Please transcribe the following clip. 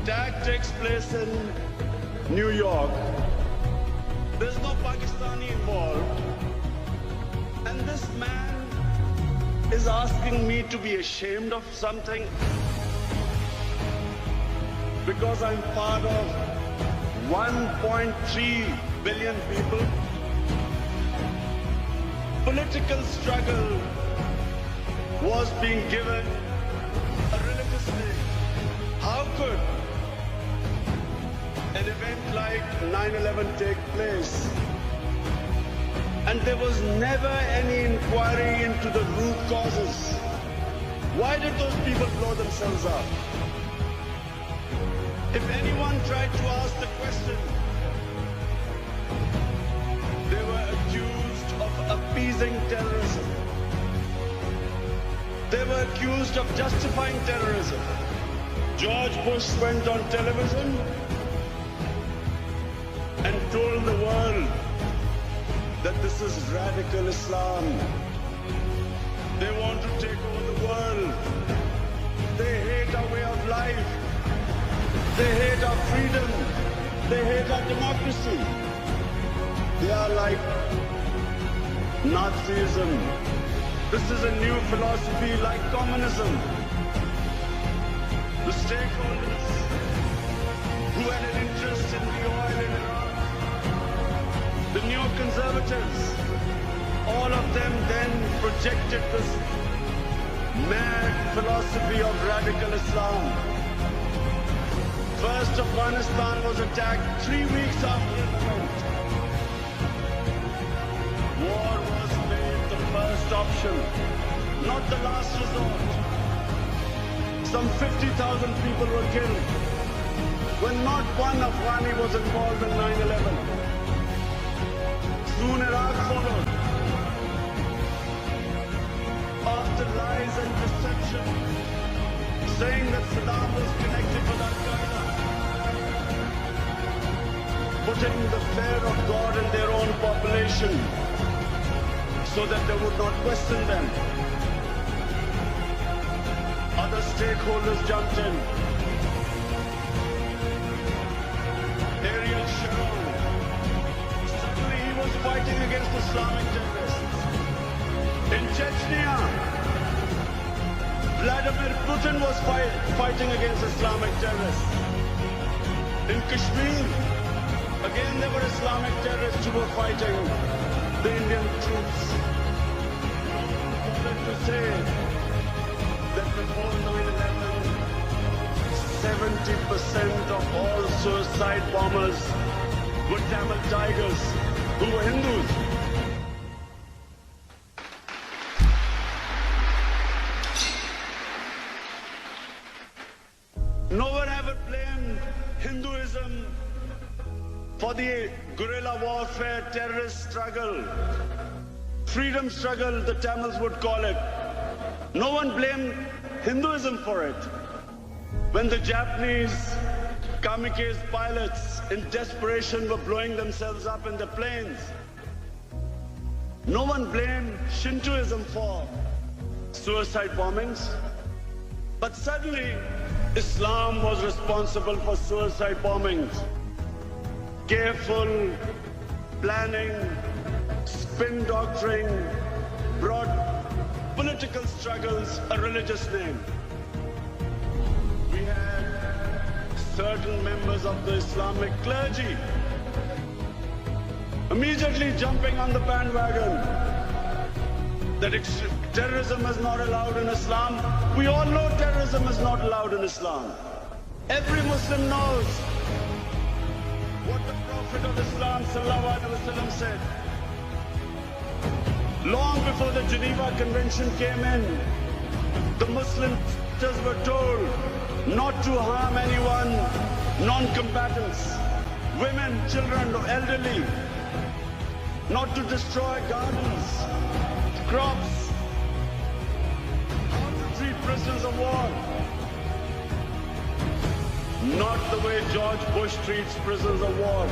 attack takes place in New York. There's no Pakistani involved. And this man is asking me to be ashamed of something because I'm part of 1.3 billion people. Political struggle was being given a religious name. How could an event like 9/11 take place? And there was never any inquiry into the root causes. Why did those people blow themselves up? If anyone tried to ask the question, they were accused of appeasing terrorism. They were accused of justifying terrorism. George Bush went on television and told the world that this is radical Islam. They want to take over the world. They hate our way of life. They hate our freedom. They hate our democracy. They are like Nazism. This is a new philosophy like communism. The stakeholders who had an interest in the oil in Iraq, the neoconservatives, all of them then projected this mad philosophy of radical Islam. First, Afghanistan was attacked 3 weeks after it went. War was made the first option, not the last resort. Some 50,000 people were killed when not one Afghani was involved in 9/11. Soon Iraq followed. After lies and deception, saying that Saddam was connected with Al-Qaeda, putting the fear of God in their own population so that they would not question them. Other stakeholders jumped in. Ariel Sharon, suddenly he was fighting against Islamic terrorists. In Chechnya, Vladimir Putin was fighting against Islamic terrorists. In Kashmir, again there were Islamic terrorists who were fighting the Indian troops. No one bothered to say that before 9/11, 70% of all suicide bombers were Tamil Tigers who were Hindus. No one ever blamed Hinduism for the guerrilla warfare, terrorist struggle, freedom struggle, the Tamils would call it. No one blamed Hinduism for it. When the Japanese kamikaze pilots in desperation were blowing themselves up in the planes, no one blamed Shintoism for suicide bombings. But suddenly, Islam was responsible for suicide bombings. Careful planning, spin doctoring brought political struggles a religious name. We had certain members of the Islamic clergy immediately jumping on the bandwagon that terrorism is not allowed in Islam. We all know terrorism is not allowed in Islam. Every Muslim knows what the Prophet of Islam sallallahu alaihi wasallam said. Long before the Geneva Convention came in, the Muslims were told not to harm anyone, non-combatants, women, children, elderly, not to destroy gardens, crops, how to treat prisoners of war. Not the way George Bush treats prisoners of war.